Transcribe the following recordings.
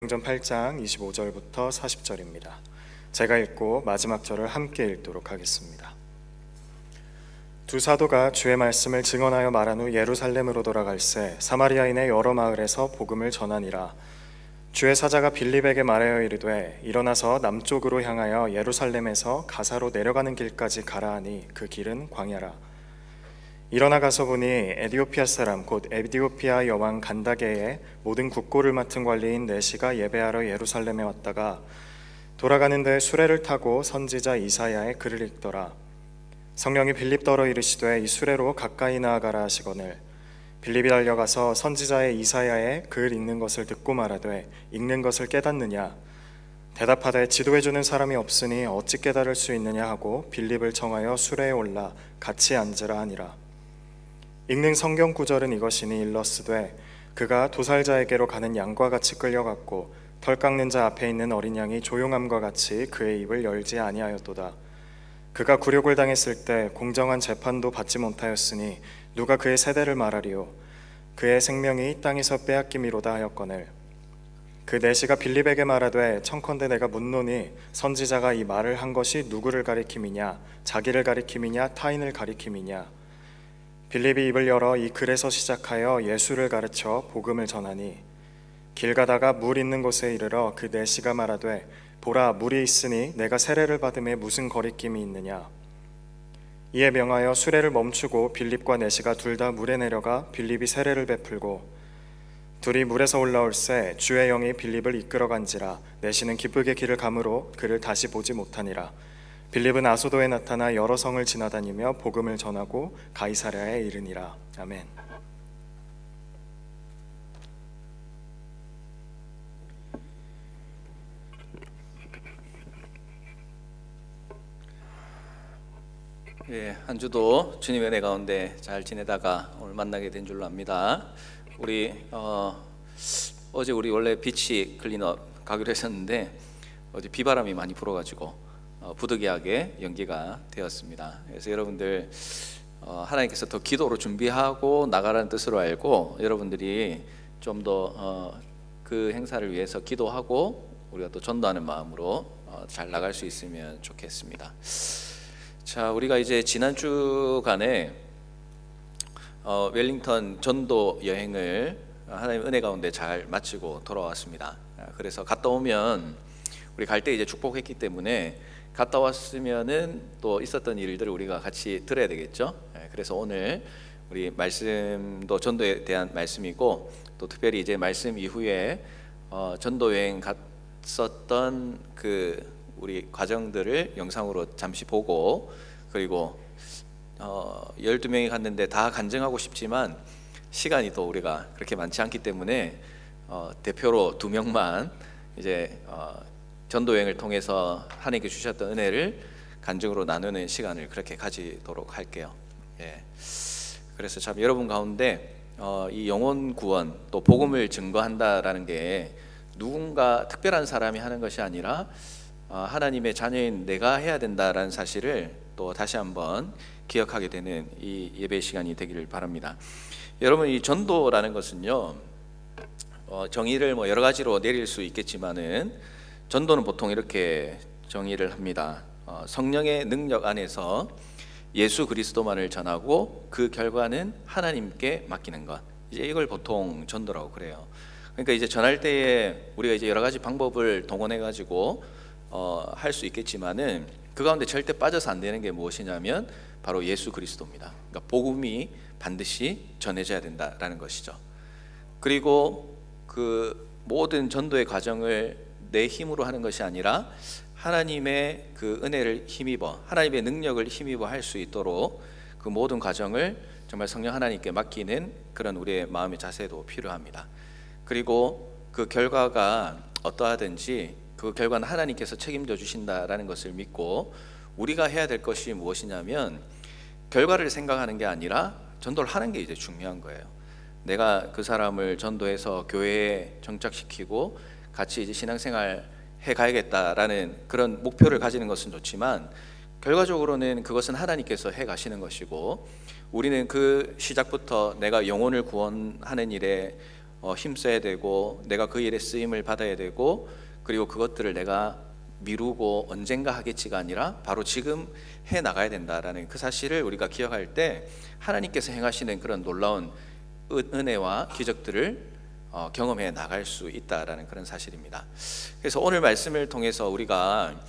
전 8장 25절부터 40절입니다. 제가 읽고 마지막 절을 함께 읽도록 하겠습니다. 두 사도가 주의 말씀을 증언하여 말한 후 예루살렘으로 돌아갈새 사마리아인의 여러 마을에서 복음을 전하니라. 주의 사자가 빌립에게 말하여 이르되 일어나서 남쪽으로 향하여 예루살렘에서 가사로 내려가는 길까지 가라 하니 그 길은 광야라. 일어나 가서 보니 에디오피아 사람 곧 에디오피아 여왕 간다게의 모든 국고를 맡은 관리인 네시가 예배하러 예루살렘에 왔다가 돌아가는 데에 수레를 타고 선지자 이사야의 글을 읽더라. 성령이 빌립더러 이르시되 이 수레로 가까이 나아가라 하시거늘 빌립이 달려가서 선지자의 이사야의 글 읽는 것을 듣고 말하되 읽는 것을 깨닫느냐 대답하되 지도해주는 사람이 없으니 어찌 깨달을 수 있느냐 하고 빌립을 청하여 수레에 올라 같이 앉으라 하니라. 읽는 성경 구절은 이것이니 일러스되 그가 도살자에게로 가는 양과 같이 끌려갔고 털 깎는 자 앞에 있는 어린 양이 조용함과 같이 그의 입을 열지 아니하였도다. 그가 굴욕을 당했을 때 공정한 재판도 받지 못하였으니 누가 그의 세대를 말하리요. 그의 생명이 땅에서 빼앗김이로다 하였거늘 그 네시가 빌립에게 말하되 청컨대 내가 묻노니 선지자가 이 말을 한 것이 누구를 가리킴이냐 자기를 가리킴이냐 타인을 가리킴이냐. 빌립이 입을 열어 이 글에서 시작하여 예수를 가르쳐 복음을 전하니 길 가다가 물 있는 곳에 이르러 그 네시가 말하되 보라 물이 있으니 내가 세례를 받음에 무슨 거리낌이 있느냐. 이에 명하여 수레를 멈추고 빌립과 네시가 둘 다 물에 내려가 빌립이 세례를 베풀고 둘이 물에서 올라올새 주의 영이 빌립을 이끌어간지라. 네시는 기쁘게 길을 가므로 그를 다시 보지 못하니라. 빌립은 아소도에 나타나 여러 성을 지나다니며 복음을 전하고 가이사랴에 이르니라. 아멘. 한 주도 주님의 은혜 가운데 잘 지내다가 오늘 만나게 된 줄로 압니다. 우리 어제 우리 원래 비치 클린업 가기로 했었는데 어제 비바람이 많이 불어가지고 부득이하게 연기가 되었습니다. 그래서 여러분들 하나님께서 더 기도로 준비하고 나가라는 뜻으로 알고 여러분들이 좀 더 그 행사를 위해서 기도하고 우리가 또 전도하는 마음으로 잘 나갈 수 있으면 좋겠습니다. 자, 우리가 이제 지난 주간에 웰링턴 전도 여행을 하나님 은혜 가운데 잘 마치고 돌아왔습니다. 그래서 갔다 오면 우리 갈 때 이제 축복했기 때문에 갔다 왔으면은 또 있었던 일들을 우리가 같이 들어야 되겠죠. 그래서 오늘 우리 말씀도 전도에 대한 말씀이고 또 특별히 이제 말씀 이후에 전도 여행 갔었던 그 우리 과정들을 영상으로 잠시 보고 그리고 12명이 갔는데 다 간증하고 싶지만 시간이 또 우리가 그렇게 많지 않기 때문에 대표로 2명만 이제 전도 여행을 통해서 하나님께 주셨던 은혜를 간증으로 나누는 시간을 그렇게 가지도록 할게요. 그래서 참 여러분 가운데 이 영혼 구원 또 복음을 증거한다라는 게 누군가 특별한 사람이 하는 것이 아니라 하나님의 자녀인 내가 해야 된다라는 사실을 또 다시 한번 기억하게 되는 이 예배 시간이 되기를 바랍니다. 여러분, 이 전도라는 것은요 정의를 뭐 여러 가지로 내릴 수 있겠지만은 전도는 보통 이렇게 정의를 합니다. 성령의 능력 안에서 예수 그리스도만을 전하고 그 결과는 하나님께 맡기는 것, 이제 이걸 보통 전도라고 그래요. 그러니까 이제 전할 때에 우리가 이제 여러 가지 방법을 동원해 가지고 할 수 있겠지만은 그 가운데 절대 빠져서 안 되는 게 무엇이냐면 바로 예수 그리스도입니다. 그러니까 복음이 반드시 전해져야 된다라는 것이죠. 그리고 그 모든 전도의 과정을 내 힘으로 하는 것이 아니라 하나님의 그 은혜를 힘입어 하나님의 능력을 힘입어 할 수 있도록 그 모든 과정을 정말 성령 하나님께 맡기는 그런 우리의 마음의 자세도 필요합니다. 그리고 그 결과가 어떠하든지 그 결과는 하나님께서 책임져 주신다라는 것을 믿고 우리가 해야 될 것이 무엇이냐면 결과를 생각하는 게 아니라 전도를 하는 게 이제 중요한 거예요. 내가 그 사람을 전도해서 교회에 정착시키고 같이 이제 신앙생활 해 가야겠다라는 그런 목표를 가지는 것은 좋지만 결과적으로는 그것은 하나님께서 해 가시는 것이고 우리는 그 시작부터 내가 영혼을 구원하는 일에 힘써야 되고 내가 그 일에 쓰임을 받아야 되고 그리고 그것들을 내가 미루고 언젠가 하겠지가 아니라 바로 지금 해 나가야 된다라는 그 사실을 우리가 기억할 때 하나님께서 행하시는 그런 놀라운 은혜와 기적들을 경험해 나갈 수 있다라는 그런 사실입니다. 그래서 오늘 말씀을 통해서 우리가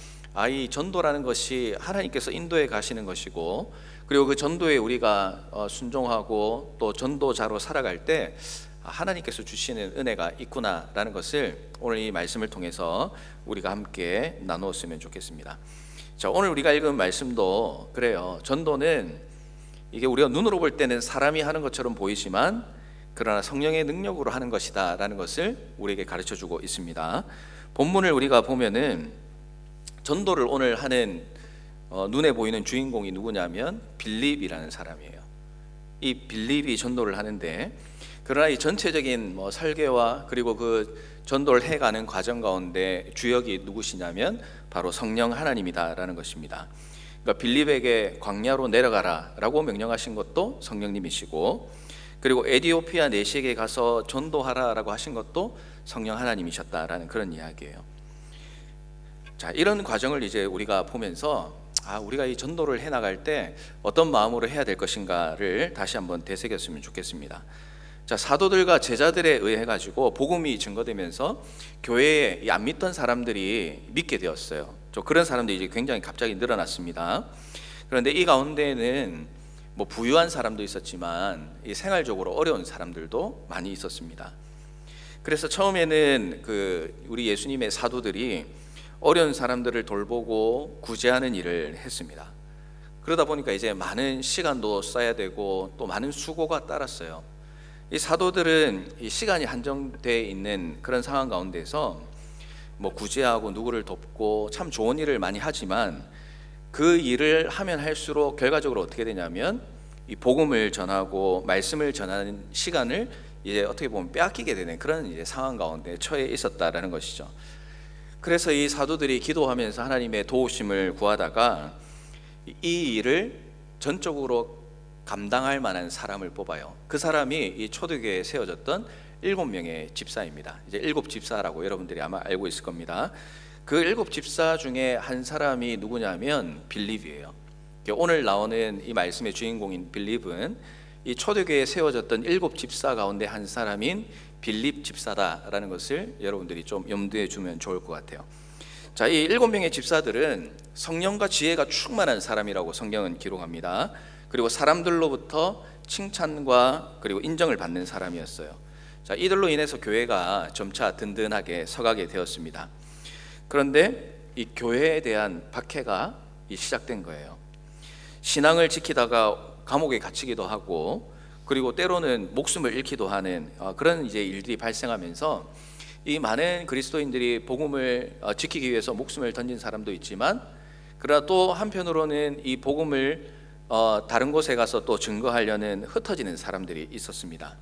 이 전도라는 것이 하나님께서 인도해 가시는 것이고 그리고 그 전도에 우리가 순종하고 또 전도자로 살아갈 때 하나님께서 주시는 은혜가 있구나라는 것을 오늘 이 말씀을 통해서 우리가 함께 나누었으면 좋겠습니다. 자, 오늘 우리가 읽은 말씀도 그래요. 전도는 이게 우리가 눈으로 볼 때는 사람이 하는 것처럼 보이지만 그러나 성령의 능력으로 하는 것이다 라는 것을 우리에게 가르쳐주고 있습니다. 본문을 우리가 보면은 전도를 오늘 하는 눈에 보이는 주인공이 누구냐면 빌립이라는 사람이에요. 이 빌립이 전도를 하는데 그러나 이 전체적인 설계와 그리고 그 전도를 해가는 과정 가운데 주역이 누구시냐면 바로 성령 하나님이다라는 것입니다. 그러니까 빌립에게 광야로 내려가라 라고 명령하신 것도 성령님이시고 그리고 에디오피아 내시에게 가서 전도하라 라고 하신 것도 성령 하나님이셨다라는 그런 이야기예요. 자, 이런 과정을 이제 우리가 보면서 우리가 이 전도를 해나갈 때 어떤 마음으로 해야 될 것인가를 다시 한번 되새겼으면 좋겠습니다. 자, 사도들과 제자들에 의해 가지고 복음이 증거되면서 교회에 안 믿던 사람들이 믿게 되었어요. 그런 사람들이 이제 굉장히 갑자기 늘어났습니다. 그런데 이 가운데에는 부유한 사람도 있었지만 이 생활적으로 어려운 사람들도 많이 있었습니다. 그래서 처음에는 우리 예수님의 사도들이 어려운 사람들을 돌보고 구제하는 일을 했습니다. 그러다 보니까 이제 많은 시간도 써야 되고 또 많은 수고가 따랐어요. 이 사도들은 이 시간이 한정되어 있는 그런 상황 가운데서 구제하고 누구를 돕고 참 좋은 일을 많이 하지만 그 일을 하면 할수록 결과적으로 어떻게 되냐면 이 복음을 전하고 말씀을 전하는 시간을 이제 어떻게 보면 빼앗기게 되는 그런 이제 상황 가운데 처해 있었다라는 것이죠. 그래서 이 사도들이 기도하면서 하나님의 도우심을 구하다가 이 일을 전적으로 감당할 만한 사람을 뽑아요. 그 사람이 이 초대교회에 세워졌던 7명의 집사입니다. 이제 7집사라고 여러분들이 아마 알고 있을 겁니다. 그 7집사 중에 한 사람이 누구냐면 빌립이에요. 오늘 나오는 이 말씀의 주인공인 빌립은 이 초대교회에 세워졌던 7집사 가운데 한 사람인 빌립 집사다라는 것을 여러분들이 좀 염두에 두면 좋을 것 같아요. 자, 이 7명의 집사들은 성령과 지혜가 충만한 사람이라고 성경은 기록합니다. 그리고 사람들로부터 칭찬과 그리고 인정을 받는 사람이었어요. 자, 이들로 인해서 교회가 점차 든든하게 서가게 되었습니다. 그런데 이 교회에 대한 박해가 시작된 거예요. 신앙을 지키다가 감옥에 갇히기도 하고 그리고 때로는 목숨을 잃기도 하는 그런 이제 일들이 발생하면서 이 많은 그리스도인들이 복음을 지키기 위해서 목숨을 던진 사람도 있지만 그러나 또 한편으로는 이 복음을 다른 곳에 가서 또 증거하려는 흩어지는 사람들이 있었습니다.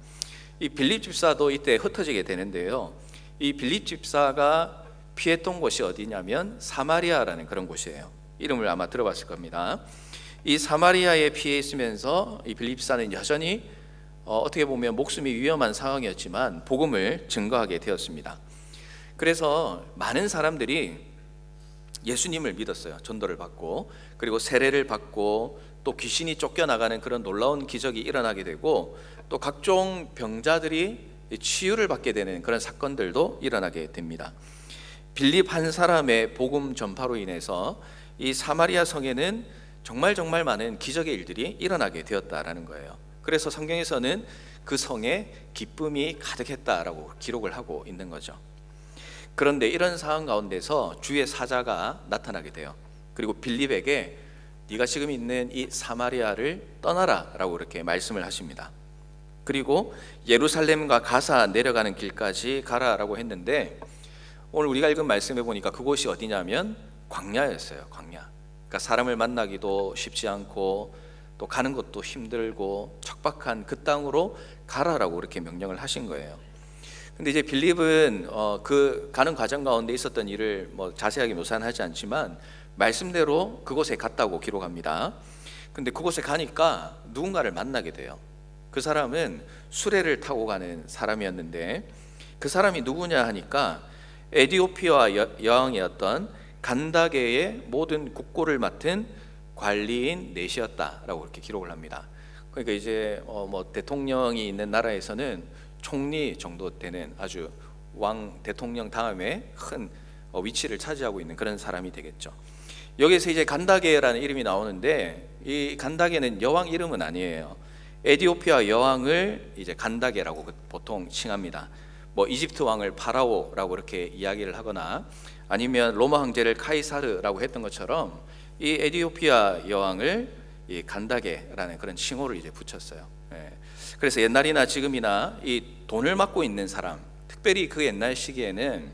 이 빌립 집사도 이때 흩어지게 되는데요. 이 빌립 집사가 피했던 곳이 어디냐면 사마리아라는 그런 곳이에요. 이름을 아마 들어봤을 겁니다. 이 사마리아에 피해 있으면서 이 빌립 집사는 여전히 어떻게 보면 목숨이 위험한 상황이었지만 복음을 증거하게 되었습니다. 그래서 많은 사람들이 예수님을 믿었어요. 전도를 받고 그리고 세례를 받고 또 귀신이 쫓겨나가는 그런 놀라운 기적이 일어나게 되고 또 각종 병자들이 치유를 받게 되는 그런 사건들도 일어나게 됩니다. 빌립 한 사람의 복음 전파로 인해서 이 사마리아 성에는 정말 많은 기적의 일들이 일어나게 되었다라는 거예요. 그래서 성경에서는 그 성에 기쁨이 가득했다라고 기록을 하고 있는 거죠. 그런데 이런 상황 가운데서 주의 사자가 나타나게 돼요. 그리고 빌립에게 네가 지금 있는 이 사마리아를 떠나라 라고 이렇게 말씀을 하십니다. 그리고 예루살렘과 가사 내려가는 길까지 가라라고 했는데 오늘 우리가 읽은 말씀에 보니까 그곳이 어디냐면 광야였어요. 광야. 그러니까 사람을 만나기도 쉽지 않고 또 가는 것도 힘들고 척박한 그 땅으로 가라라고 이렇게 명령을 하신 거예요. 근데 이제 빌립은 그 가는 과정 가운데 있었던 일을 자세하게 묘사는 하지 않지만 말씀대로 그곳에 갔다고 기록합니다. 근데 그곳에 가니까 누군가를 만나게 돼요. 그 사람은 수레를 타고 가는 사람이었는데, 그 사람이 누구냐 하니까 에디오피아 여왕이었던 간다게의 모든 국고를 맡은 관리인 넷이었다라고 그렇게 기록을 합니다. 그러니까 이제 뭐 대통령이 있는 나라에서는 총리 정도 되는 아주 왕 대통령 다음에 큰 위치를 차지하고 있는 그런 사람이 되겠죠. 여기서 이제 간다게라는 이름이 나오는데, 이 간다게는 여왕 이름은 아니에요. 에디오피아 여왕을 이제 간다게라고 보통 칭합니다. 뭐 이집트 왕을 파라오라고 이렇게 이야기를 하거나 아니면 로마 황제를 카이사르라고 했던 것처럼 이 에디오피아 여왕을 이 간다게라는 그런 칭호를 이제 붙였어요. 그래서 옛날이나 지금이나 이 돈을 맡고 있는 사람, 특별히 그 옛날 시기에는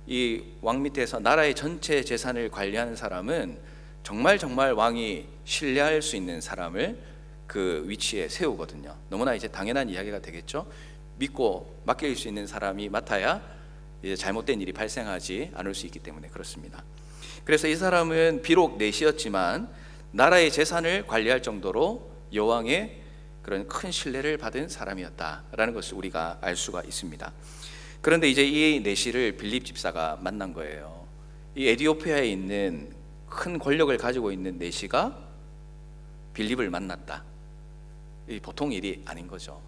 이 왕 밑에서 나라의 전체 재산을 관리하는 사람은 정말 왕이 신뢰할 수 있는 사람을 그 위치에 세우거든요. 너무나 이제 당연한 이야기가 되겠죠. 믿고 맡길 수 있는 사람이 맡아야 이제 잘못된 일이 발생하지 않을 수 있기 때문에 그렇습니다. 그래서 이 사람은 비록 넷이었지만 나라의 재산을 관리할 정도로 여왕의 그런 큰 신뢰를 받은 사람이었다라는 것을 우리가 알 수가 있습니다. 그런데 이제 이 넷이를 빌립 집사가 만난 거예요. 이 에디오피아에 있는 큰 권력을 가지고 있는 넷이가 빌립을 만났다. 이 보통 일이 아닌 거죠.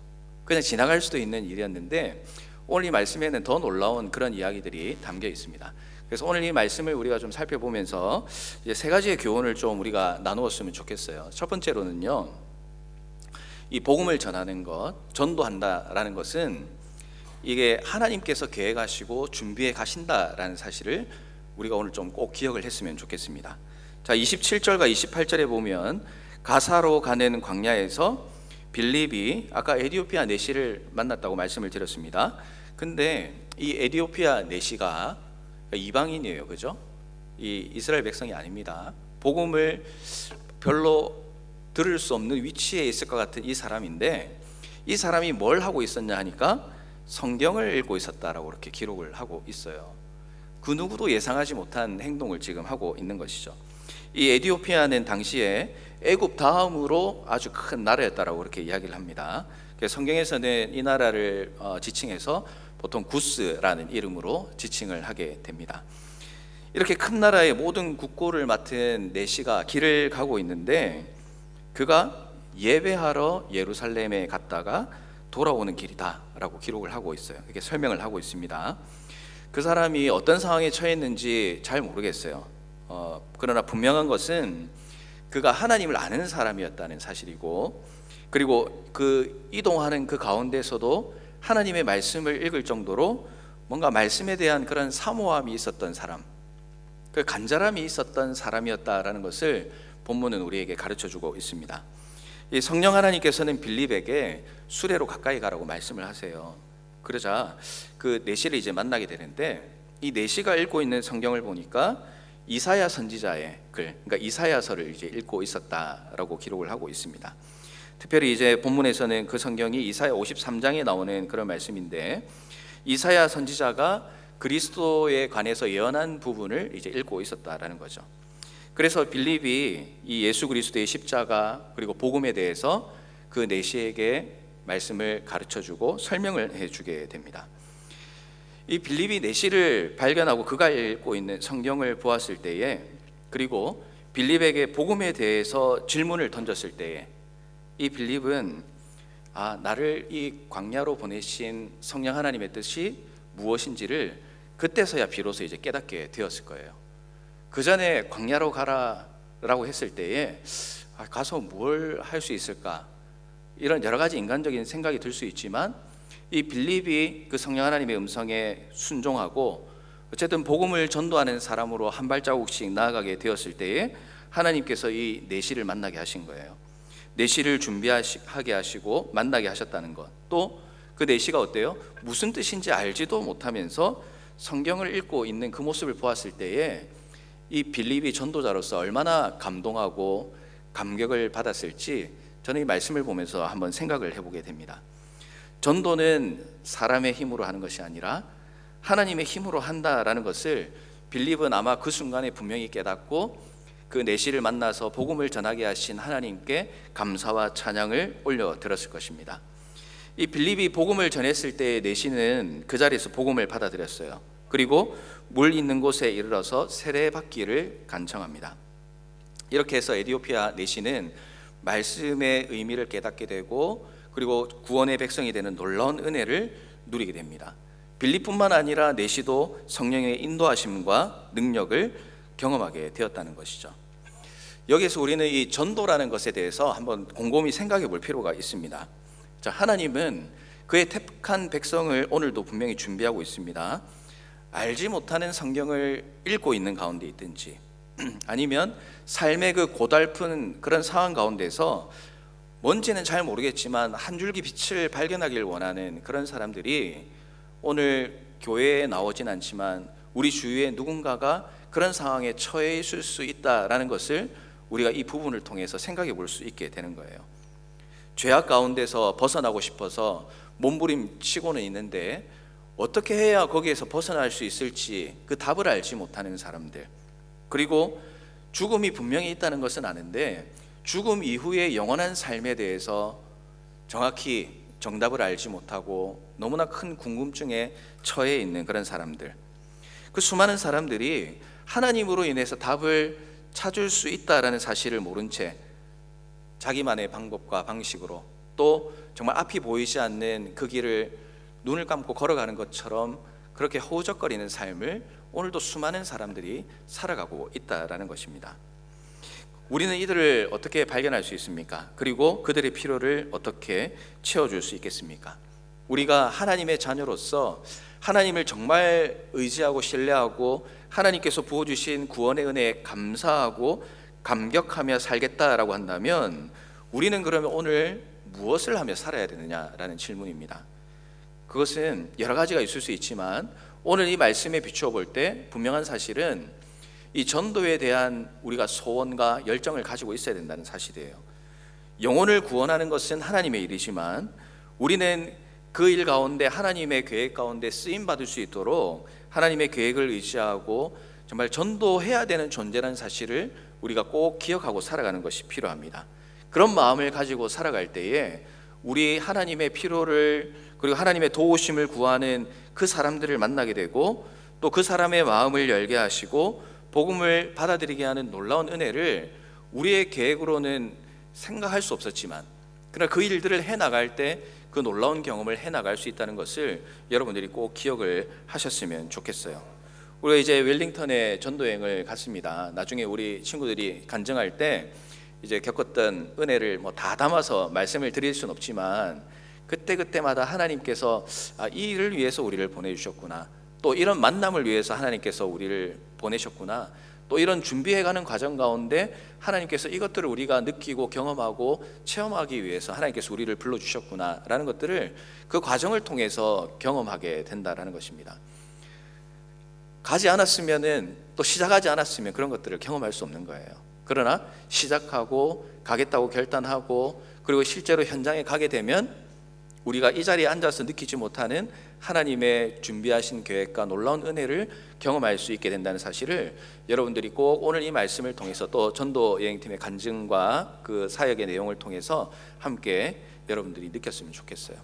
그냥 지나갈 수도 있는 일이었는데 오늘 이 말씀에는 더 놀라운 그런 이야기들이 담겨 있습니다. 그래서 오늘 이 말씀을 우리가 좀 살펴보면서 이제 세 가지의 교훈을 좀 우리가 나누었으면 좋겠어요. 첫 번째로는요, 이 복음을 전하는 것, 전도한다라는 것은 이게 하나님께서 계획하시고 준비해 가신다라는 사실을 우리가 오늘 좀 꼭 기억을 했으면 좋겠습니다. 자, 27절과 28절에 보면 가사로 가는 광야에서 빌립이 아까 에디오피아 내시를 만났다고 말씀을 드렸습니다. 근데 이 에디오피아 내시가 이방인이에요, 그죠? 이 이스라엘 백성이 아닙니다. 복음을 별로 들을 수 없는 위치에 있을 것 같은 이 사람인데, 이 사람이 뭘 하고 있었냐 하니까 성경을 읽고 있었다라고 이렇게 기록을 하고 있어요. 그 누구도 예상하지 못한 행동을 지금 하고 있는 것이죠. 이 에디오피아는 당시에 애굽 다음으로 아주 큰 나라였다라고 그렇게 이야기를 합니다. 성경에서는 이 나라를 지칭해서 보통 구스라는 이름으로 지칭을 하게 됩니다. 이렇게 큰 나라의 모든 국고를 맡은 내시가 길을 가고 있는데, 그가 예배하러 예루살렘에 갔다가 돌아오는 길이다라고 기록을 하고 있어요. 이렇게 설명을 하고 있습니다. 그 사람이 어떤 상황에 처했는지 잘 모르겠어요. 그러나 분명한 것은 그가 하나님을 아는 사람이었다는 사실이고, 그리고 그 이동하는 그 가운데서도 하나님의 말씀을 읽을 정도로 뭔가 말씀에 대한 그런 사모함이 있었던 사람, 그 간절함이 있었던 사람이었다라는 것을 본문은 우리에게 가르쳐주고 있습니다. 이 성령 하나님께서는 빌립에게 수레로 가까이 가라고 말씀을 하세요. 그러자 그 내시를 이제 만나게 되는데, 이 내시가 읽고 있는 성경을 보니까 이사야 선지자의 글, 그러니까 이사야서를 이제 읽고 있었다라고 기록을 하고 있습니다. 특별히 이제 본문에서는 그 성경이 이사야 53장에 나오는 그런 말씀인데, 이사야 선지자가 그리스도에 관해서 예언한 부분을 이제 읽고 있었다라는 거죠. 그래서 빌립이 이 예수 그리스도의 십자가 그리고 복음에 대해서 그 내시에게 말씀을 가르쳐주고 설명을 해주게 됩니다. 이 빌립이 내시를 발견하고 그가 읽고 있는 성경을 보았을 때에, 그리고 빌립에게 복음에 대해서 질문을 던졌을 때에, 이 빌립은 나를 이 광야로 보내신 성령 하나님의 뜻이 무엇인지를 그때서야 비로소 이제 깨닫게 되었을 거예요. 그 전에 광야로 가라라고 했을 때에 가서 뭘 할 수 있을까, 이런 여러 가지 인간적인 생각이 들 수 있지만, 이 빌립이 그 성령 하나님의 음성에 순종하고 어쨌든 복음을 전도하는 사람으로 한 발자국씩 나아가게 되었을 때에 하나님께서 이 내시를 만나게 하신 거예요. 내시를 준비하게 하시고 만나게 하셨다는 것, 또 그 내시가 어때요? 무슨 뜻인지 알지도 못하면서 성경을 읽고 있는 그 모습을 보았을 때에 이 빌립이 전도자로서 얼마나 감동하고 감격을 받았을지 저는 이 말씀을 보면서 한번 생각을 해보게 됩니다. 전도는 사람의 힘으로 하는 것이 아니라 하나님의 힘으로 한다라는 것을 빌립은 아마 그 순간에 분명히 깨닫고, 그 내시를 만나서 복음을 전하게 하신 하나님께 감사와 찬양을 올려드렸을 것입니다. 이 빌립이 복음을 전했을 때의 내시는 그 자리에서 복음을 받아들였어요. 그리고 물 있는 곳에 이르러서 세례받기를 간청합니다. 이렇게 해서 에디오피아 내시는 말씀의 의미를 깨닫게 되고 그리고 구원의 백성이 되는 놀라운 은혜를 누리게 됩니다. 빌립뿐만 아니라 내시도 성령의 인도하심과 능력을 경험하게 되었다는 것이죠. 여기서 우리는 이 전도라는 것에 대해서 한번 곰곰이 생각해 볼 필요가 있습니다. 자, 하나님은 그의 택한 백성을 오늘도 분명히 준비하고 있습니다. 알지 못하는 성경을 읽고 있는 가운데 있든지 아니면 삶의 그 고달픈 그런 상황 가운데서 뭔지는 잘 모르겠지만 한 줄기 빛을 발견하길 원하는 그런 사람들이 오늘 교회에 나오진 않지만 우리 주위에 누군가가 그런 상황에 처해 있을 수 있다라는 것을 우리가 이 부분을 통해서 생각해 볼 수 있게 되는 거예요. 죄악 가운데서 벗어나고 싶어서 몸부림치고는 있는데 어떻게 해야 거기에서 벗어날 수 있을지 그 답을 알지 못하는 사람들, 그리고 죽음이 분명히 있다는 것은 아는데 죽음 이후의 영원한 삶에 대해서 정확히 정답을 알지 못하고 너무나 큰 궁금증에 처해 있는 그런 사람들, 그 수많은 사람들이 하나님으로 인해서 답을 찾을 수 있다라는 사실을 모른 채 자기만의 방법과 방식으로 또 정말 앞이 보이지 않는 그 길을 눈을 감고 걸어가는 것처럼 그렇게 허우적거리는 삶을 오늘도 수많은 사람들이 살아가고 있다라는 것입니다. 우리는 이들을 어떻게 발견할 수 있습니까? 그리고 그들의 필요를 어떻게 채워줄 수 있겠습니까? 우리가 하나님의 자녀로서 하나님을 정말 의지하고 신뢰하고 하나님께서 부어주신 구원의 은혜에 감사하고 감격하며 살겠다라고 한다면 우리는 그러면 오늘 무엇을 하며 살아야 되느냐라는 질문입니다. 그것은 여러 가지가 있을 수 있지만 오늘 이 말씀에 비추어 볼 때 분명한 사실은 이 전도에 대한 우리가 소원과 열정을 가지고 있어야 된다는 사실이에요. 영혼을 구원하는 것은 하나님의 일이지만 우리는 그 일 가운데 하나님의 계획 가운데 쓰임 받을 수 있도록 하나님의 계획을 의지하고 정말 전도해야 되는 존재라는 사실을 우리가 꼭 기억하고 살아가는 것이 필요합니다. 그런 마음을 가지고 살아갈 때에 우리 하나님의 필요를 그리고 하나님의 도우심을 구하는 그 사람들을 만나게 되고 또 그 사람의 마음을 열게 하시고 복음을 받아들이게 하는 놀라운 은혜를 우리의 계획으로는 생각할 수 없었지만 그러나 그 일들을 해나갈 때 그 놀라운 경험을 해나갈 수 있다는 것을 여러분들이 꼭 기억을 하셨으면 좋겠어요. 우리가 이제 웰링턴에 전도여행을 갔습니다. 나중에 우리 친구들이 간증할 때 이제 겪었던 은혜를 뭐 다 담아서 말씀을 드릴 수는 없지만 그때마다 하나님께서 이 일을 위해서 우리를 보내주셨구나, 또 이런 만남을 위해서 하나님께서 우리를 보내셨구나, 또 이런 준비해가는 과정 가운데 하나님께서 이것들을 우리가 느끼고 경험하고 체험하기 위해서 하나님께서 우리를 불러주셨구나 라는 것들을 그 과정을 통해서 경험하게 된다라는 것입니다. 가지 않았으면은 또 시작하지 않았으면 그런 것들을 경험할 수 없는 거예요. 그러나 시작하고 가겠다고 결단하고 그리고 실제로 현장에 가게 되면 우리가 이 자리에 앉아서 느끼지 못하는 하나님의 준비하신 계획과 놀라운 은혜를 경험할 수 있게 된다는 사실을 여러분들이 꼭 오늘 이 말씀을 통해서 또 전도 여행팀의 간증과 그 사역의 내용을 통해서 함께 여러분들이 느꼈으면 좋겠어요.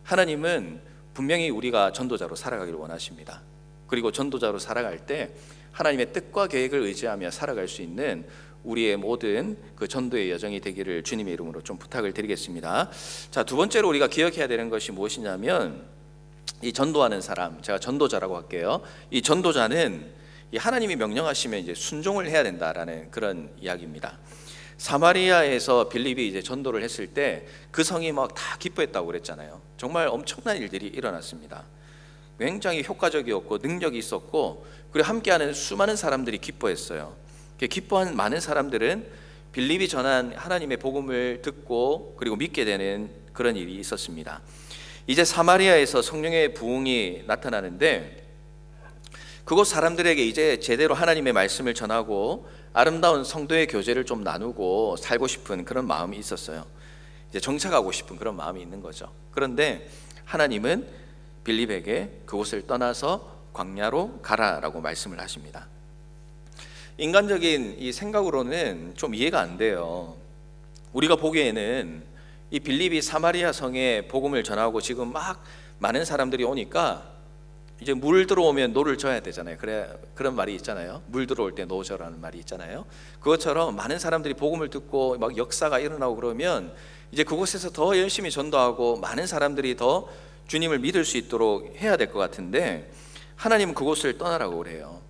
하나님은 분명히 우리가 전도자로 살아가기를 원하십니다. 그리고 전도자로 살아갈 때 하나님의 뜻과 계획을 의지하며 살아갈 수 있는 우리의 모든 그 전도의 여정이 되기를 주님의 이름으로 좀 부탁을 드리겠습니다. 자, 두 번째로 우리가 기억해야 되는 것이 무엇이냐면 이 전도하는 사람, 제가 전도자라고 할게요. 이 전도자는 이 하나님이 명령하시면 이제 순종을 해야 된다라는 그런 이야기입니다. 사마리아에서 빌립이 이제 전도를 했을 때 그 성이 막 다 기뻐했다고 그랬잖아요. 정말 엄청난 일들이 일어났습니다. 굉장히 효과적이었고 능력이 있었고 그리고 함께하는 수많은 사람들이 기뻐했어요. 기뻐한 많은 사람들은 빌립이 전한 하나님의 복음을 듣고 그리고 믿게 되는 그런 일이 있었습니다. 이제 사마리아에서 성령의 부흥이 나타나는데 그곳 사람들에게 이제 제대로 하나님의 말씀을 전하고 아름다운 성도의 교제를 좀 나누고 살고 싶은 그런 마음이 있었어요. 이제 정착하고 싶은 그런 마음이 있는 거죠. 그런데 하나님은 빌립에게 그곳을 떠나서 광야로 가라라고 말씀을 하십니다. 인간적인 이 생각으로는 좀 이해가 안 돼요. 우리가 보기에는 이 빌립이 사마리아 성에 복음을 전하고 지금 막 많은 사람들이 오니까 이제 물 들어오면 노를 져야 되잖아요. 그래, 그런 말이 있잖아요. 물 들어올 때 노 져라는 말이 있잖아요. 그것처럼 많은 사람들이 복음을 듣고 막 역사가 일어나고 그러면 이제 그곳에서 더 열심히 전도하고 많은 사람들이 더 주님을 믿을 수 있도록 해야 될 것 같은데, 하나님은 그곳을 떠나라고 그래요.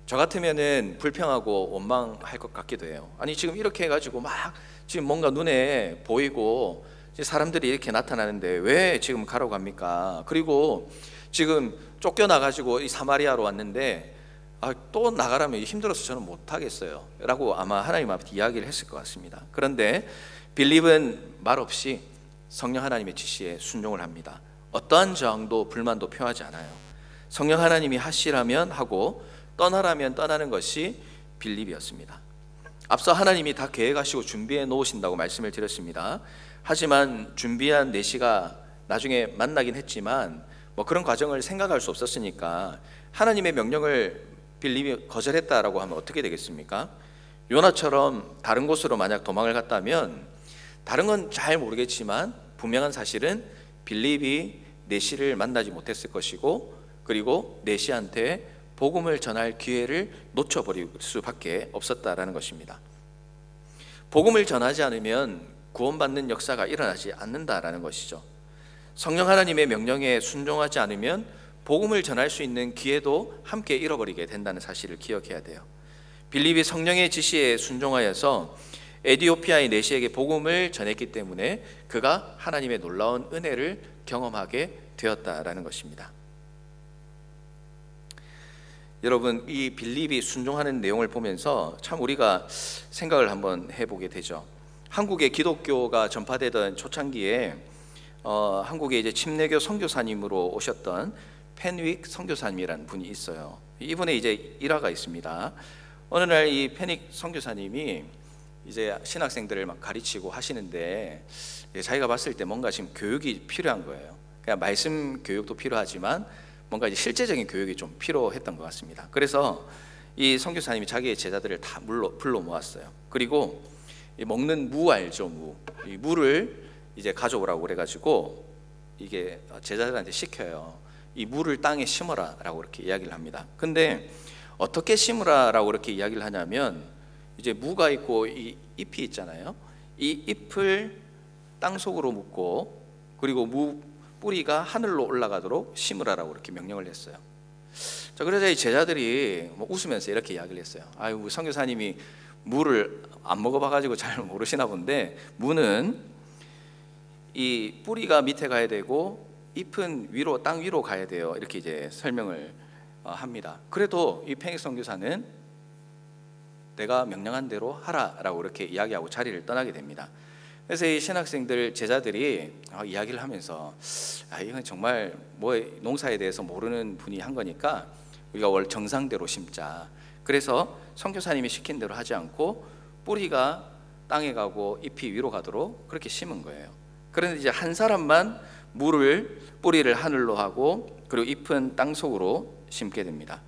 저 같으면은 불평하고 원망할 것 같기도 해요. 아니 지금 이렇게 해가지고 막 지금 뭔가 눈에 보이고 사람들이 이렇게 나타나는데 왜 지금 가라고 합니까? 그리고 지금 쫓겨나가지고 이 사마리아로 왔는데 또 나가라면 힘들어서 저는 못하겠어요 라고 아마 하나님 앞에 이야기를 했을 것 같습니다. 그런데 빌립은 말없이 성령 하나님의 지시에 순종을 합니다. 어떠한 저항도 불만도 표하지 않아요. 성령 하나님이 하시라면 하고 떠나라면 떠나는 것이 빌립이었습니다. 앞서 하나님이 다 계획하시고 준비해 놓으신다고 말씀을 드렸습니다. 하지만 준비한 내시가 나중에 만나긴 했지만 뭐 그런 과정을 생각할 수 없었으니까 하나님의 명령을 빌립이 거절했다라고 하면 어떻게 되겠습니까? 요나처럼 다른 곳으로 만약 도망을 갔다면 다른 건 잘 모르겠지만 분명한 사실은 빌립이 내시를 만나지 못했을 것이고, 그리고 내시한테 복음을 전할 기회를 놓쳐버릴 수밖에 없었다라는 것입니다. 복음을 전하지 않으면 구원받는 역사가 일어나지 않는다라는 것이죠. 성령 하나님의 명령에 순종하지 않으면 복음을 전할 수 있는 기회도 함께 잃어버리게 된다는 사실을 기억해야 돼요. 빌립이 성령의 지시에 순종하여서 에디오피아의 내시에게 복음을 전했기 때문에 그가 하나님의 놀라운 은혜를 경험하게 되었다라는 것입니다. 여러분, 이 빌립이 순종하는 내용을 보면서 참 우리가 생각을 한번 해보게 되죠. 한국에 기독교가 전파되던 초창기에 한국에 이제 침례교 선교사님으로 오셨던 펜윅 선교사님이라는 분이 있어요. 이분의 이제 일화가 있습니다. 어느 날 이 펜윅 선교사님이 이제 신학생들을 막 가르치고 하시는데 자기가 봤을 때 뭔가 지금 교육이 필요한 거예요. 그냥 말씀 교육도 필요하지만 뭔가 이제 실제적인 교육이 좀 필요했던 것 같습니다. 그래서 이 선교사님이 자기의 제자들을 다 불러 모았어요. 그리고 먹는 무 알죠? 무. 이 무를 이제 가져오라고 그래가지고 이게 제자들한테 시켜요. 이 무를 땅에 심어라라고 이렇게 이야기를 합니다. 근데 어떻게 심으라라고 이렇게 이야기를 하냐면 이제 무가 있고 이 잎이 있잖아요. 이 잎을 땅 속으로 묻고 그리고 무 뿌리가 하늘로 올라가도록 심으라라고 이렇게 명령을 했어요. 자, 그래서 이 제자들이 뭐 웃으면서 이렇게 이야기를 했어요. 아유, 선교사님이 무를 안 먹어봐가지고 잘 모르시나 본데, 무는 이 뿌리가 밑에 가야 되고 잎은 위로, 땅 위로 가야 돼요. 이렇게 이제 설명을 합니다. 그래도 이 펜윅 선교사는 내가 명령한 대로 하라라고 이렇게 이야기하고 자리를 떠나게 됩니다. 그래서 이 신학생들 제자들이 이야기를 하면서 이건 정말 뭐 농사에 대해서 모르는 분이 한 거니까 우리가 원래 정상대로 심자. 그래서 선교사님이 시킨 대로 하지 않고 뿌리가 땅에 가고 잎이 위로 가도록 그렇게 심은 거예요. 그런데 이제 한 사람만 뿌리를 하늘로 하고 그리고 잎은 땅 속으로 심게 됩니다.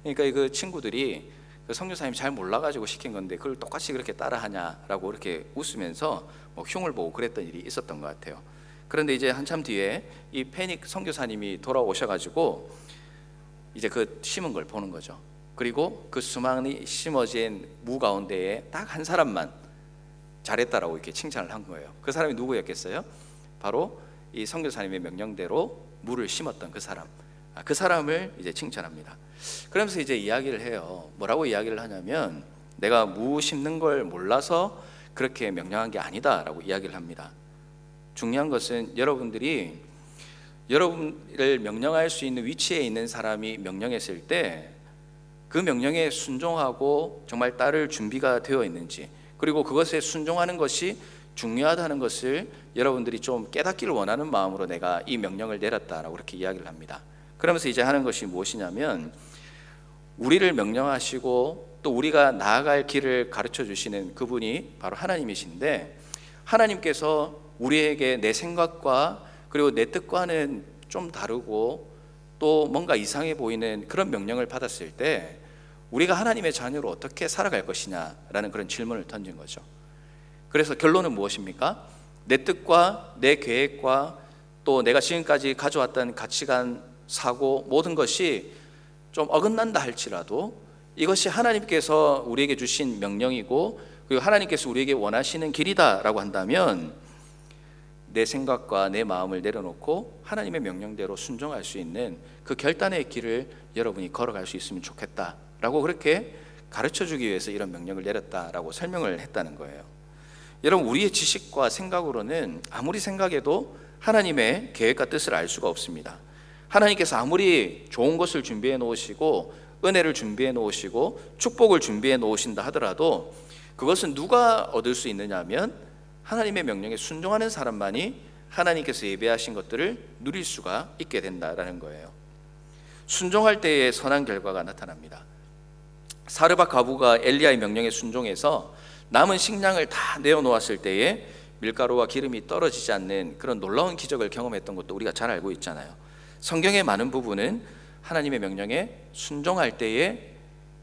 그러니까 그 친구들이 그 선교사님이 잘 몰라가지고 시킨 건데 그걸 똑같이 그렇게 따라하냐라고 이렇게 웃으면서 뭐 흉을 보고 그랬던 일이 있었던 것 같아요. 그런데 이제 한참 뒤에 이 펜윅 선교사님이 돌아오셔가지고 이제 그 심은 걸 보는 거죠. 그리고 그 수많이 심어진 무 가운데에 딱 한 사람만 잘했다라고 이렇게 칭찬을 한 거예요. 그 사람이 누구였겠어요? 바로 이 선교사님의 명령대로 무를 심었던 그 사람. 그 사람을 이제 칭찬합니다. 그러면서 이제 이야기를 해요. 뭐라고 이야기를 하냐면 내가 무 심는 걸 몰라서 그렇게 명령한 게 아니다라고 이야기를 합니다. 중요한 것은 여러분들이 여러분을 명령할 수 있는 위치에 있는 사람이 명령했을 때 그 명령에 순종하고 정말 따를 준비가 되어 있는지, 그리고 그것에 순종하는 것이 중요하다는 것을 여러분들이 좀 깨닫기를 원하는 마음으로 내가 이 명령을 내렸다라고 그렇게 이야기를 합니다. 그러면서 이제 하는 것이 무엇이냐면 우리를 명령하시고 또 우리가 나아갈 길을 가르쳐 주시는 그분이 바로 하나님이신데, 하나님께서 우리에게 내 생각과 그리고 내 뜻과는 좀 다르고 또 뭔가 이상해 보이는 그런 명령을 받았을 때 우리가 하나님의 자녀로 어떻게 살아갈 것이냐라는 그런 질문을 던진 거죠. 그래서 결론은 무엇입니까? 내 뜻과 내 계획과 또 내가 지금까지 가져왔던 가치관, 사고, 모든 것이 좀 어긋난다 할지라도 이것이 하나님께서 우리에게 주신 명령이고 그리고 하나님께서 우리에게 원하시는 길이다라고 한다면 내 생각과 내 마음을 내려놓고 하나님의 명령대로 순종할 수 있는 그 결단의 길을 여러분이 걸어갈 수 있으면 좋겠다라고 그렇게 가르쳐주기 위해서 이런 명령을 내렸다라고 설명을 했다는 거예요. 여러분, 우리의 지식과 생각으로는 아무리 생각해도 하나님의 계획과 뜻을 알 수가 없습니다. 하나님께서 아무리 좋은 것을 준비해 놓으시고 은혜를 준비해 놓으시고 축복을 준비해 놓으신다 하더라도 그것은 누가 얻을 수 있느냐 하면 하나님의 명령에 순종하는 사람만이 하나님께서 예배하신 것들을 누릴 수가 있게 된다라는 거예요. 순종할 때의 선한 결과가 나타납니다. 사르밧 과부가 엘리야의 명령에 순종해서 남은 식량을 다 내어놓았을 때에 밀가루와 기름이 떨어지지 않는 그런 놀라운 기적을 경험했던 것도 우리가 잘 알고 있잖아요. 성경의 많은 부분은 하나님의 명령에 순종할 때에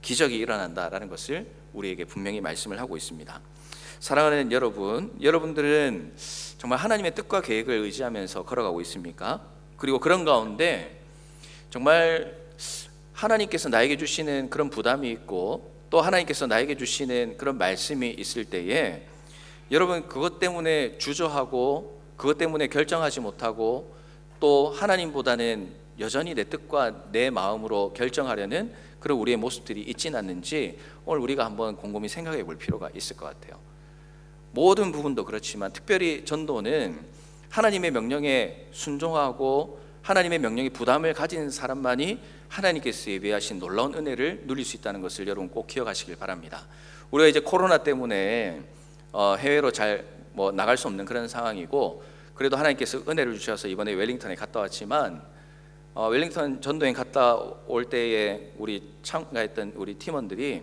기적이 일어난다라는 것을 우리에게 분명히 말씀을 하고 있습니다. 사랑하는 여러분, 여러분들은 정말 하나님의 뜻과 계획을 의지하면서 걸어가고 있습니까? 그리고 그런 가운데 정말 하나님께서 나에게 주시는 그런 부담이 있고 또 하나님께서 나에게 주시는 그런 말씀이 있을 때에 여러분 그것 때문에 주저하고 그것 때문에 결정하지 못하고 또 하나님보다는 여전히 내 뜻과 내 마음으로 결정하려는 그런 우리의 모습들이 있지는 않는지 오늘 우리가 한번 곰곰이 생각해 볼 필요가 있을 것 같아요. 모든 부분도 그렇지만 특별히 전도는 하나님의 명령에 순종하고 하나님의 명령에 부담을 가진 사람만이 하나님께서 예배하신 놀라운 은혜를 누릴 수 있다는 것을 여러분 꼭 기억하시길 바랍니다. 우리가 이제 코로나 때문에 해외로 잘 나갈 수 없는 그런 상황이고 그래도 하나님께서 은혜를 주셔서 이번에 웰링턴에 갔다 왔지만 웰링턴 전도행 갔다 올 때에 우리 참가했던 우리 팀원들이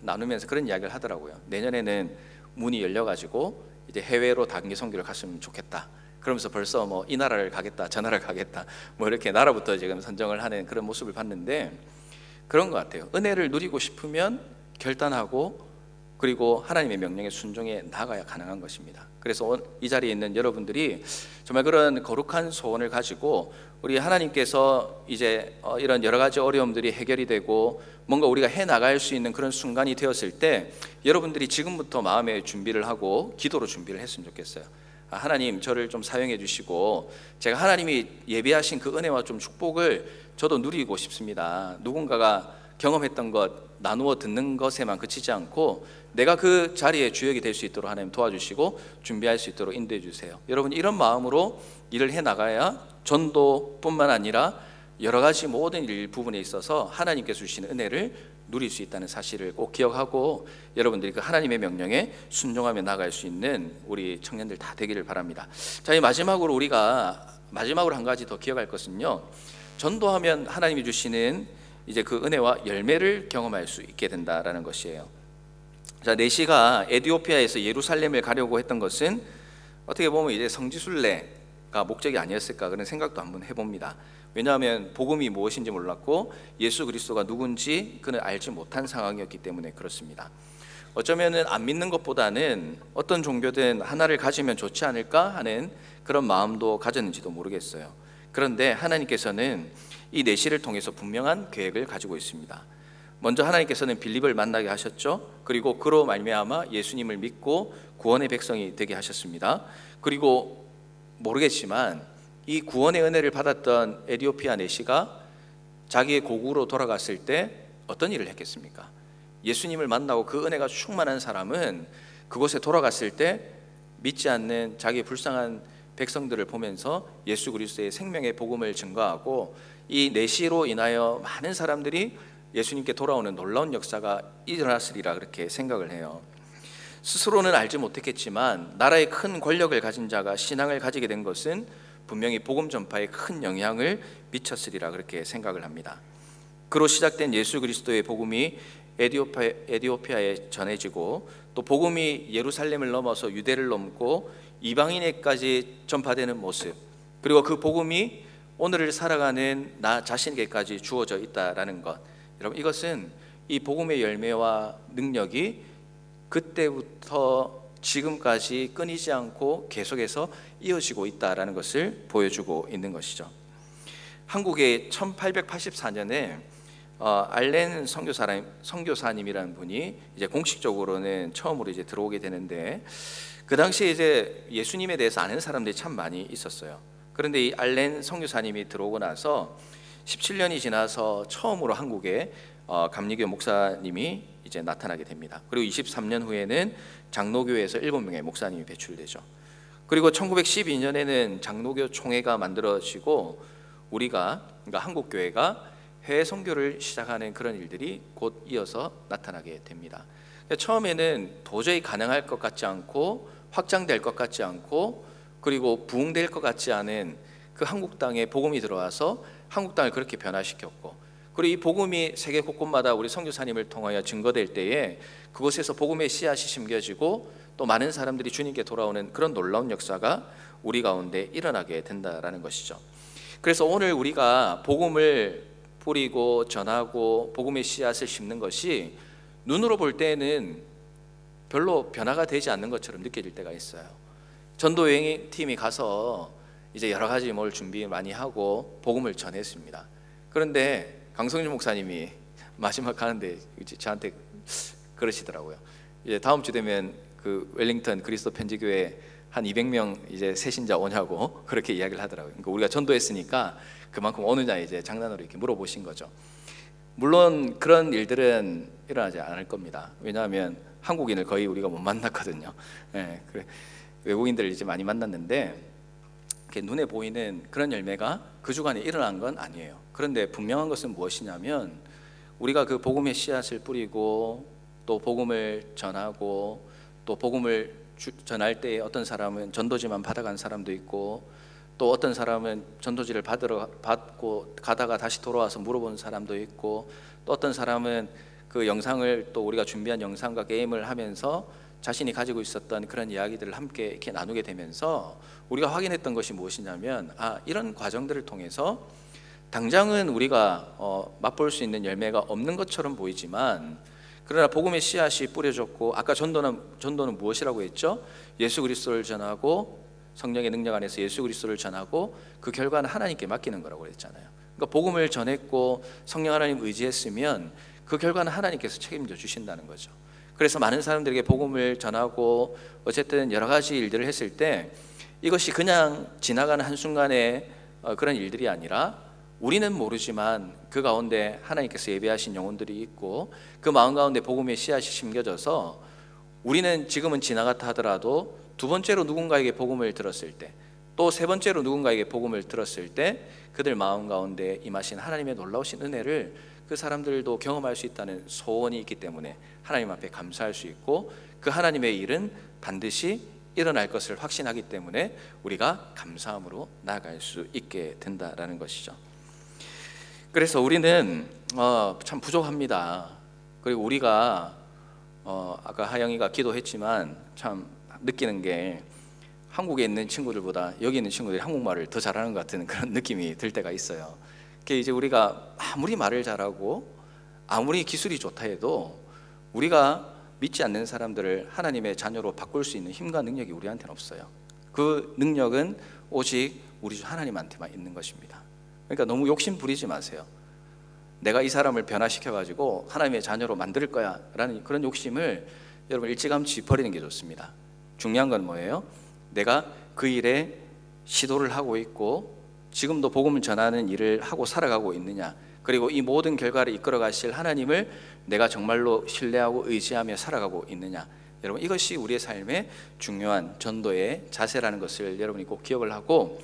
나누면서 그런 이야기를 하더라고요. 내년에는 문이 열려가지고 이제 해외로 단기 선교를 갔으면 좋겠다. 그러면서 벌써 이 나라를 가겠다, 저 나라를 가겠다, 이렇게 나라부터 지금 선정을 하는 그런 모습을 봤는데 그런 것 같아요. 은혜를 누리고 싶으면 결단하고 그리고 하나님의 명령에 순종해 나가야 가능한 것입니다. 그래서 이 자리에 있는 여러분들이 정말 그런 거룩한 소원을 가지고 우리 하나님께서 이제 이런 여러 가지 어려움들이 해결이 되고 뭔가 우리가 해 나갈 수 있는 그런 순간이 되었을 때 여러분들이 지금부터 마음의 준비를 하고 기도로 준비를 했으면 좋겠어요. 하나님 저를 좀 사용해 주시고 제가 하나님이 예비하신 그 은혜와 좀 축복을 저도 누리고 싶습니다. 누군가가 경험했던 것 나누어 듣는 것에만 그치지 않고 내가 그 자리에 주역이 될 수 있도록 하나님 도와주시고 준비할 수 있도록 인도해 주세요. 여러분 이런 마음으로 일을 해 나가야 전도뿐만 아니라 여러 가지 모든 일 부분에 있어서 하나님께서 주시는 은혜를 누릴 수 있다는 사실을 꼭 기억하고 여러분들이 그 하나님의 명령에 순종하며 나갈 수 있는 우리 청년들 다 되기를 바랍니다. 자, 이 마지막으로 한 가지 더 기억할 것은요. 전도하면 하나님이 주시는 이제 그 은혜와 열매를 경험할 수 있게 된다라는 것이에요. 자, 내시가 에티오피아에서 예루살렘을 가려고 했던 것은 어떻게 보면 이제 성지순례가 목적이 아니었을까 그런 생각도 한번 해봅니다. 왜냐하면 복음이 무엇인지 몰랐고 예수 그리스도가 누군지 그는 알지 못한 상황이었기 때문에 그렇습니다. 어쩌면은 안 믿는 것보다는 어떤 종교든 하나를 가지면 좋지 않을까 하는 그런 마음도 가졌는지도 모르겠어요. 그런데 하나님께서는 이 내시를 통해서 분명한 계획을 가지고 있습니다. 먼저 하나님께서는 빌립을 만나게 하셨죠. 그리고 그로 말미암아 예수님을 믿고 구원의 백성이 되게 하셨습니다. 그리고 모르겠지만 이 구원의 은혜를 받았던 에티오피아 내시가 자기의 고국으로 돌아갔을 때 어떤 일을 했겠습니까? 예수님을 만나고 그 은혜가 충만한 사람은 그곳에 돌아갔을 때 믿지 않는 자기의 불쌍한 백성들을 보면서 예수 그리스도의 생명의 복음을 증거하고 이 내시로 인하여 많은 사람들이 예수님께 돌아오는 놀라운 역사가 일어났으리라 그렇게 생각을 해요. 스스로는 알지 못했겠지만 나라의 큰 권력을 가진 자가 신앙을 가지게 된 것은 분명히 복음 전파에 큰 영향을 미쳤으리라 그렇게 생각을 합니다. 그로 시작된 예수 그리스도의 복음이 에티오피아에 전해지고 또 복음이 예루살렘을 넘어서 유대를 넘고 이방인에까지 전파되는 모습, 그리고 그 복음이 오늘을 살아가는 나 자신에게까지 주어져 있다라는 것, 여러분 이것은 이 복음의 열매와 능력이 그때부터 지금까지 끊이지 않고 계속해서 이어지고 있다라는 것을 보여주고 있는 것이죠. 한국에 1884년에 알렌 선교사님이라는 분이 이제 공식적으로는 처음으로 이제 들어오게 되는데, 그 당시에 이제 예수님에 대해서 아는 사람들이 참 많이 있었어요. 그런데 이 알렌 선교사님이 들어오고 나서 17년이 지나서 처음으로 한국에 감리교 목사님이 이제 나타나게 됩니다. 그리고 23년 후에는 장로교에서 7명의 목사님이 배출되죠. 그리고 1912년에는 장로교 총회가 만들어지고 그러니까 한국 교회가 해외 선교를 시작하는 그런 일들이 곧 이어서 나타나게 됩니다. 처음에는 도저히 가능할 것 같지 않고 확장될 것 같지 않고 그리고 부흥될 것 같지 않은 그 한국 땅에 복음이 들어와서 한국 땅을 그렇게 변화시켰고, 그리고 이 복음이 세계 곳곳마다 우리 선교사님을 통하여 증거될 때에 그곳에서 복음의 씨앗이 심겨지고 또 많은 사람들이 주님께 돌아오는 그런 놀라운 역사가 우리 가운데 일어나게 된다라는 것이죠. 그래서 오늘 우리가 복음을 뿌리고 전하고 복음의 씨앗을 심는 것이 눈으로 볼 때는 별로 변화가 되지 않는 것처럼 느껴질 때가 있어요. 전도 여행팀이 가서 이제 여러 가지 뭘 준비 많이 하고 복음을 전했습니다. 그런데 강성준 목사님이 마지막 가는데 저한테 그러시더라고요. 이제 다음 주 되면 그 웰링턴 그리스도 편지교회 한 200명 이제 새신자 오냐고 그렇게 이야기를 하더라고요. 그러니까 우리가 전도했으니까 그만큼 오느냐 이제 장난으로 이렇게 물어보신 거죠. 물론 그런 일들은 일어나지 않을 겁니다. 왜냐하면 한국인을 거의 우리가 못 만났거든요. 네, 그래. 외국인들을 이제 많이 만났는데 눈에 보이는 그런 열매가 그 주간에 일어난 건 아니에요. 그런데 분명한 것은 무엇이냐면 우리가 그 복음의 씨앗을 뿌리고 또 복음을 전하고 또 복음을 전할 때에 어떤 사람은 전도지만 받아간 사람도 있고 또 어떤 사람은 전도지를 받고 가다가 다시 돌아와서 물어본 사람도 있고 또 어떤 사람은 그 영상을 또 우리가 준비한 영상과 게임을 하면서 자신이 가지고 있었던 그런 이야기들을 함께 이렇게 나누게 되면서 우리가 확인했던 것이 무엇이냐면 이런 과정들을 통해서 당장은 우리가 맛볼 수 있는 열매가 없는 것처럼 보이지만 그러나 복음의 씨앗이 뿌려졌고 아까 전도는 무엇이라고 했죠? 예수 그리스도를 전하고 성령의 능력 안에서 예수 그리스도를 전하고 그 결과는 하나님께 맡기는 거라고 그랬잖아요. 그러니까 복음을 전했고 성령 하나님 의지했으면 그 결과는 하나님께서 책임져 주신다는 거죠. 그래서 많은 사람들에게 복음을 전하고 어쨌든 여러 가지 일들을 했을 때 이것이 그냥 지나가는 한순간의 그런 일들이 아니라 우리는 모르지만 그 가운데 하나님께서 예배하신 영혼들이 있고 그 마음 가운데 복음의 씨앗이 심겨져서 우리는 지금은 지나갔다 하더라도 두 번째로 누군가에게 복음을 들었을 때 또 세 번째로 누군가에게 복음을 들었을 때 그들 마음 가운데 임하신 하나님의 놀라우신 은혜를 그 사람들도 경험할 수 있다는 소원이 있기 때문에 하나님 앞에 감사할 수 있고 그 하나님의 일은 반드시 일어날 것을 확신하기 때문에 우리가 감사함으로 나아갈 수 있게 된다라는 것이죠. 그래서 우리는 참 부족합니다. 그리고 우리가 아까 하영이가 기도했지만 참 느끼는 게 한국에 있는 친구들보다 여기 있는 친구들이 한국말을 더 잘하는 것 같은 그런 느낌이 들 때가 있어요. 그게 이제 우리가 아무리 말을 잘하고 아무리 기술이 좋다 해도 우리가 믿지 않는 사람들을 하나님의 자녀로 바꿀 수 있는 힘과 능력이 우리한테는 없어요. 그 능력은 오직 우리 주 하나님한테만 있는 것입니다. 그러니까 너무 욕심 부리지 마세요. 내가 이 사람을 변화시켜가지고 하나님의 자녀로 만들 거야 라는 그런 욕심을 여러분 일찌감치 버리는 게 좋습니다. 중요한 건 뭐예요? 내가 그 일에 시도를 하고 있고 지금도 복음을 전하는 일을 하고 살아가고 있느냐, 그리고 이 모든 결과를 이끌어 가실 하나님을 내가 정말로 신뢰하고 의지하며 살아가고 있느냐. 여러분 이것이 우리의 삶의 중요한 전도의 자세라는 것을 여러분이 꼭 기억을 하고,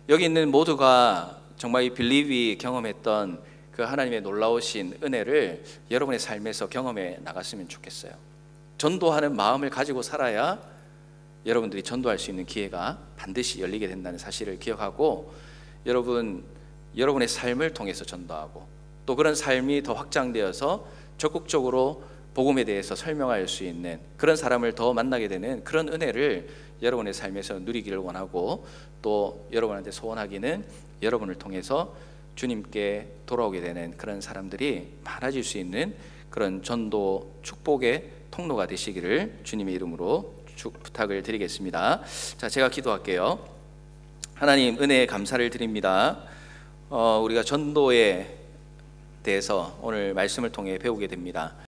여기 있는 모두가 정말 이 빌립이 경험했던 그 하나님의 놀라우신 은혜를 여러분의 삶에서 경험해 나갔으면 좋겠어요. 전도하는 마음을 가지고 살아야 여러분들이 전도할 수 있는 기회가 반드시 열리게 된다는 사실을 기억하고, 여러분의 삶을 통해서 전도하고 또 그런 삶이 더 확장되어서 적극적으로 복음에 대해서 설명할 수 있는 그런 사람을 더 만나게 되는 그런 은혜를 여러분의 삶에서 누리기를 원하고, 또 여러분한테 소원하기는 여러분을 통해서 주님께 돌아오게 되는 그런 사람들이 많아질 수 있는 그런 전도 축복의 통로가 되시기를 주님의 이름으로 부탁을 드리겠습니다. 자, 제가 기도할게요. 하나님, 은혜에 감사를 드립니다. 우리가 전도에 대해서 오늘 말씀을 통해 배우게 됩니다.